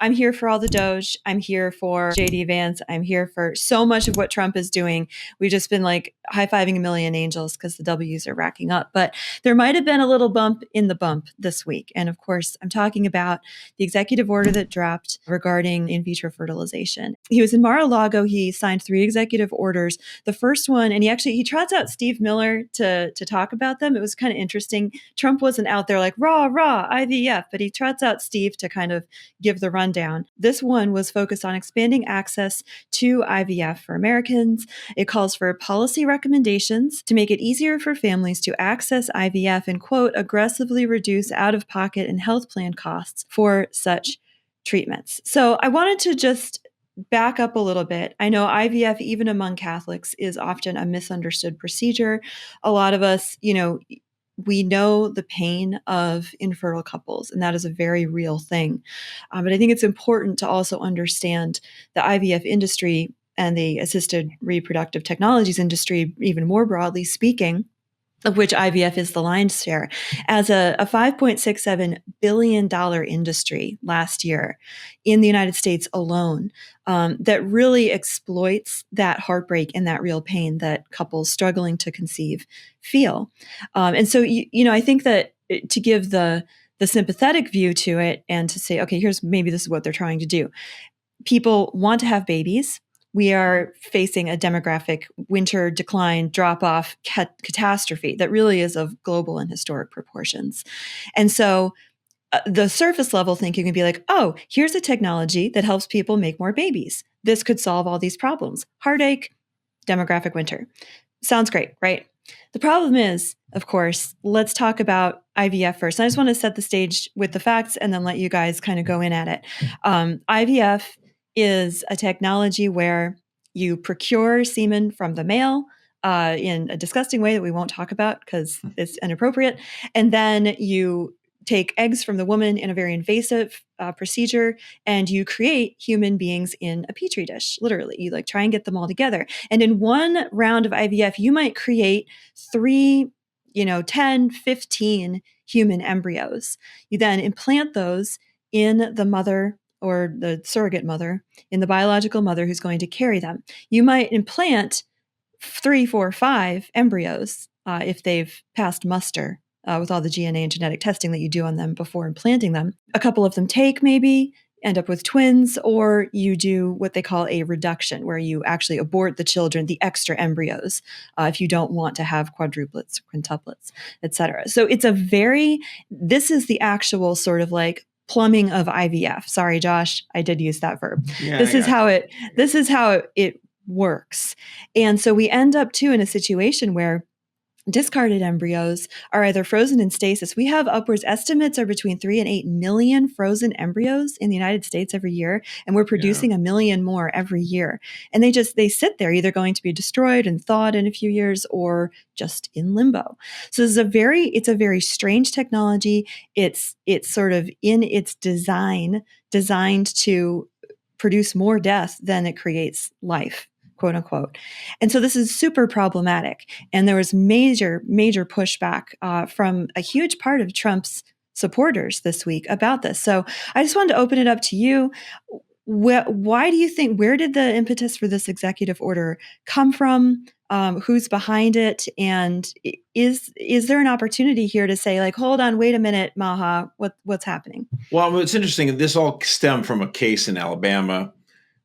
I'm here for all the Doge. I'm here for JD Vance. I'm here for so much of what Trump is doing. We've just been like high-fiving a million angels because the W's are racking up. But there might have been a little bump in the bump this week. And of course, I'm talking about the executive order that dropped regarding in vitro fertilization. He was in Mar-a-Lago. He signed 3 executive orders. The first one, and he trots out Steve Miller to talk about them. It was kind of interesting. Trump wasn't out there like rah IVF, but he trots out Steve to kind of give the rundown. This one was focused on expanding access to IVF for Americans. It calls for policy recommendations to make it easier for families to access IVF and, quote, aggressively reduce out-of-pocket and health plan costs for such treatments. So I wanted to just back up a little bit. I know IVF, even among Catholics, is often a misunderstood procedure. A lot of us, we know the pain of infertile couples, and that is a very real thing. But I think it's important to also understand the IVF industry and the assisted reproductive technologies industry, even more broadly speaking, of which IVF is the lion's share, as a $5.67 billion industry last year in the United States alone, that really exploits that heartbreak and that real pain that couples struggling to conceive feel. And so, I think that to give the sympathetic view to it and to say, okay, maybe this is what they're trying to do. People want to have babies. We are facing a demographic winter decline, drop-off catastrophe that really is of global and historic proportions. And so the surface level thinking would be like, oh, here's a technology that helps people make more babies. This could solve all these problems. Heartache, demographic winter. Sounds great, right? The problem is, of course, let's talk about IVF first. I just want to set the stage with the facts and then let you guys kind of go in at it. IVF is a technology where you procure semen from the male in a disgusting way that we won't talk about because it's inappropriate. And then you take eggs from the woman in a very invasive procedure, and you create human beings in a petri dish. Literally, you try and get them all together. And in one round of IVF, you might create 3, 10, 15 human embryos. You then implant those in the mother or the surrogate mother, in the biological mother who's going to carry them. You might implant 3, 4, 5 embryos if they've passed muster with all the DNA and genetic testing that you do on them before implanting them. A couple of them maybe end up with twins, or you do what they call a reduction, where you actually abort the children, the extra embryos, if you don't want to have quadruplets, quintuplets, et cetera. So this is the actual sort of plumbing of IVF. Sorry, Josh, I did use that verb. Yeah, this is how it works. And so we end up too in a situation where discarded embryos are either frozen in stasis. We have estimates are between 3 and 8 million frozen embryos in the United States every year, and we're producing 1 million more every year. And they sit there either going to be destroyed and thawed in a few years or just in limbo. So it's a very strange technology. It's sort of in its designed to produce more death than it creates life, quote unquote. And so this is super problematic. And there was major pushback from a huge part of Trump's supporters this week about this. So I just wanted to open it up to you. Why do you think, where did the impetus for this executive order come from? Who's behind it? And is there an opportunity here to say, hold on, wait a minute, Maha, what's happening? Well, it's interesting. This all stemmed from a case in Alabama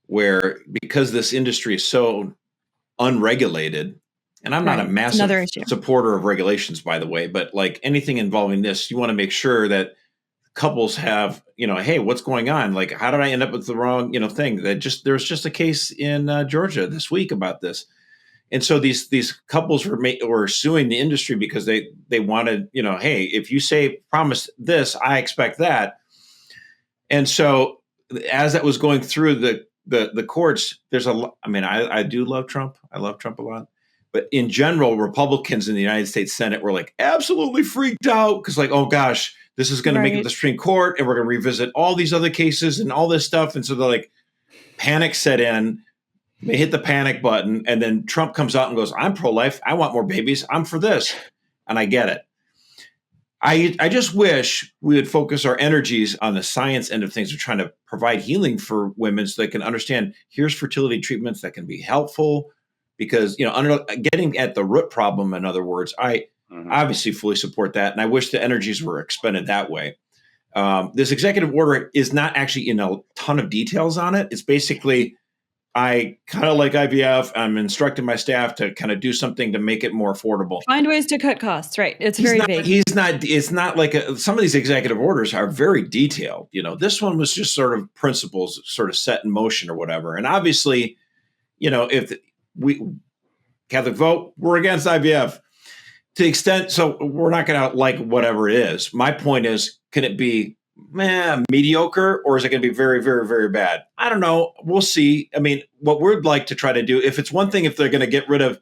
where, because this industry is so unregulated, and I'm not a massive supporter of regulations, by the way, but anything involving this, you want to make sure that couples have, hey, what's going on? How did I end up with the wrong, thing? There's just a case in Georgia this week about this. And so these couples were suing the industry because they wanted, hey, if you promise this, I expect that. And so as that was going through the courts, I do love Trump. I love Trump a lot. But in general, Republicans in the United States Senate were absolutely freaked out because oh gosh, this is going to make it to the Supreme Court and we're going to revisit all these other cases and all this stuff. And so they're panic set in. They hit the panic button, and then Trump comes out and goes, I'm pro-life. I want more babies. I'm for this. And I get it. I just wish we would focus our energies on the science end of things. We're trying to provide healing for women so they can understand here's fertility treatments that can be helpful, because, getting at the root problem, in other words, I obviously fully support that. And I wish the energies were expended that way. This executive order is not actually in a ton of details on it. It's basically, I kind of like IVF. I'm instructing my staff to kind of do something to make it more affordable. Find ways to cut costs, right? It's very vague. It's not like some of these executive orders are very detailed. This one was just sort of principles sort of set in motion or whatever. And obviously, if we Catholic vote, we're against IVF to the extent, so we're not going to like whatever it is. My point is, can it be mediocre, or is it going to be very, very, very bad? I don't know. We'll see. I mean, what we'd like to try to do, if it's one thing, if they're going to get rid of,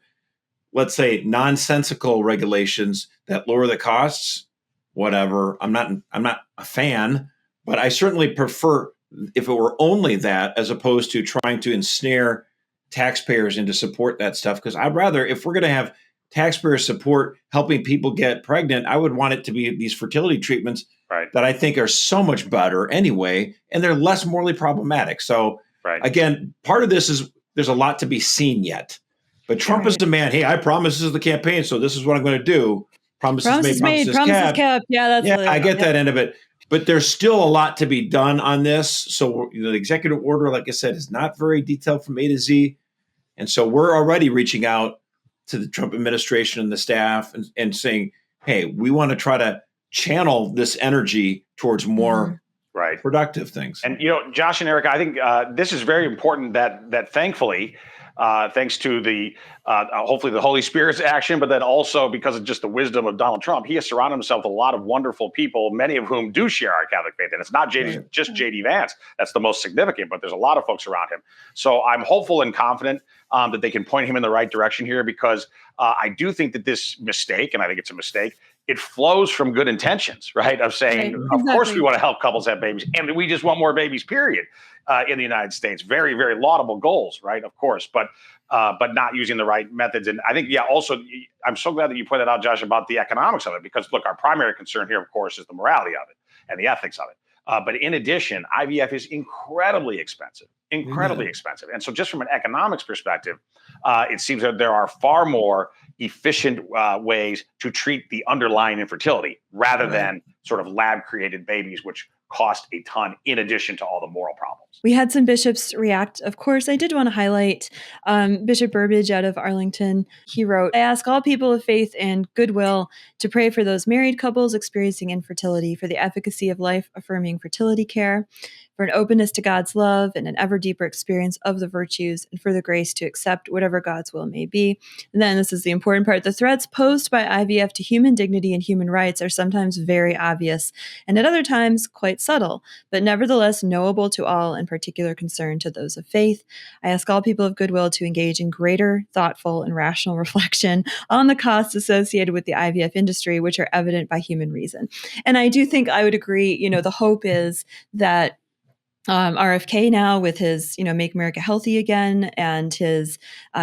let's say, nonsensical regulations that lower the costs, whatever. I'm not a fan, but I certainly prefer if it were only that, as opposed to trying to ensnare taxpayers into support that stuff. Because I'd rather, if we're going to have taxpayer support helping people get pregnant, I would want it to be these fertility treatments that I think are so much better anyway, and they're less morally problematic. So again, part of this is there's a lot to be seen yet. But Trump is the man. Hey, I promise this is the campaign, so this is what I'm going to do. Promises made, promises kept. Yeah, I get that end of it. But there's still a lot to be done on this. So the executive order, like I said, is not very detailed from A to Z. And so we're already reaching out to the Trump administration and the staff and saying, hey, we want to try to channel this energy towards more productive things. And, Josh and Eric, I think this is very important that thankfully, thanks to the hopefully the Holy Spirit's action, but then also because of just the wisdom of Donald Trump, he has surrounded himself with a lot of wonderful people, many of whom do share our Catholic faith. And it's not just J.D. Vance. That's the most significant, but there's a lot of folks around him. So I'm hopeful and confident that they can point him in the right direction here, because I do think that this mistake, and I think it's a mistake, it flows from good intentions, right? Of saying, of course, we want to help couples have babies, and we just want more babies, period, in the United States. Very, very laudable goals, right? Of course, but not using the right methods. And I think, also, I'm so glad that you pointed out, Josh, about the economics of it, because look, our primary concern here, of course, is the morality of it and the ethics of it. But in addition, IVF is incredibly expensive. Expensive. And so just from an economics perspective, it seems that there are far more efficient ways to treat the underlying infertility rather than sort of lab-created babies, which cost a ton in addition to all the moral problems. We had some bishops react. Of course, I did want to highlight Bishop Burbidge out of Arlington. He wrote, I ask all people of faith and goodwill to pray for those married couples experiencing infertility, for the efficacy of life-affirming fertility care, for an openness to God's love and an ever deeper experience of the virtues, and for the grace to accept whatever God's will may be. And then this is the important part. The threats posed by IVF to human dignity and human rights are sometimes very obvious, and at other times quite subtle, but nevertheless knowable to all, and particular concern to those of faith. I ask all people of goodwill to engage in greater, thoughtful, and rational reflection on the costs associated with the IVF industry, which are evident by human reason. And I do think I would agree, the hope is that RFK now, with his, Make America Healthy Again and his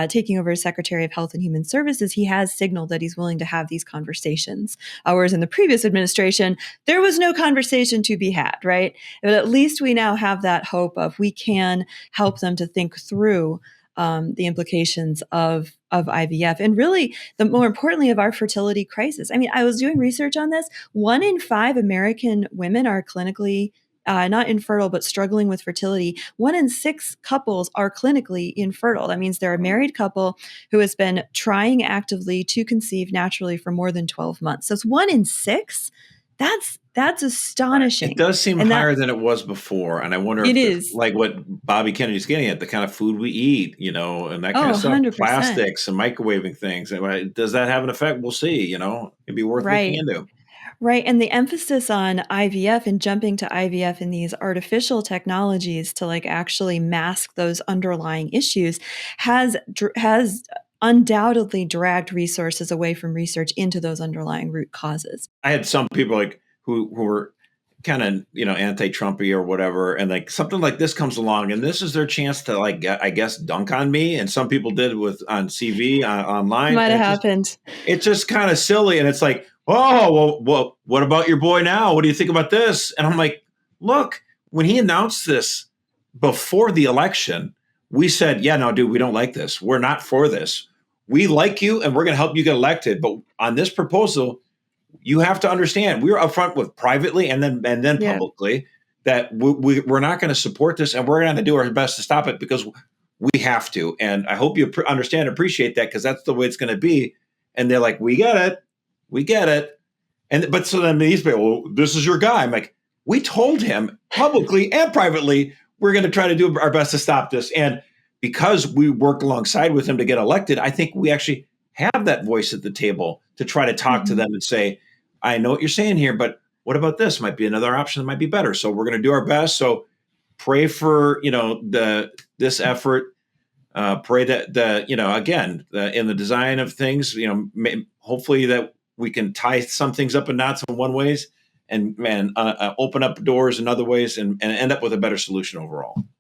taking over as Secretary of Health and Human Services, he has signaled that he's willing to have these conversations. Whereas in the previous administration, there was no conversation to be had, right? But at least we now have that hope of we can help them to think through the implications of IVF, and really, the more importantly, of our fertility crisis. I mean, I was doing research on this. 1 in 5 American women are clinically not infertile, but struggling with fertility. 1 in 6 couples are clinically infertile. That means they're a married couple who has been trying actively to conceive naturally for more than 12 months. So it's 1 in 6. That's astonishing. It does seem higher than it was before. And I wonder if it's like what Bobby Kennedy's getting at, the kind of food we eat, and that kind of stuff, 100%. Plastics and microwaving things. Does that have an effect? We'll see, it'd be worth looking into. Right. And the emphasis on IVF and jumping to IVF and these artificial technologies to actually mask those underlying issues has undoubtedly dragged resources away from research into those underlying root causes. I had some people who were kind of, anti-Trumpy or whatever. And something like this comes along and this is their chance to I guess, dunk on me. And some people did on CV, online. Might have happened. It's just kind of silly. And it's like, oh, well, what about your boy now? What do you think about this? And I'm like, look, when he announced this before the election, we said, yeah, no, dude, we don't like this. We're not for this. We like you and we're going to help you get elected. But on this proposal, you have to understand, we were upfront with privately and then publicly that we're not going to support this, and we're going to do our best to stop it because we have to. And I hope you understand, appreciate that, because that's the way it's going to be. And they're like, we get it. But so then these people, well, this is your guy. I'm like, we told him publicly and privately, we're going to try to do our best to stop this. And because we worked alongside with him to get elected, I think we actually have that voice at the table to try to talk to them and say, I know what you're saying here, but what about this? Might be another option that might be better. So we're going to do our best. So pray for, this effort. Pray that again, in the design of things, hopefully that we can tie some things up in knots in one ways and open up doors in other ways and end up with a better solution overall.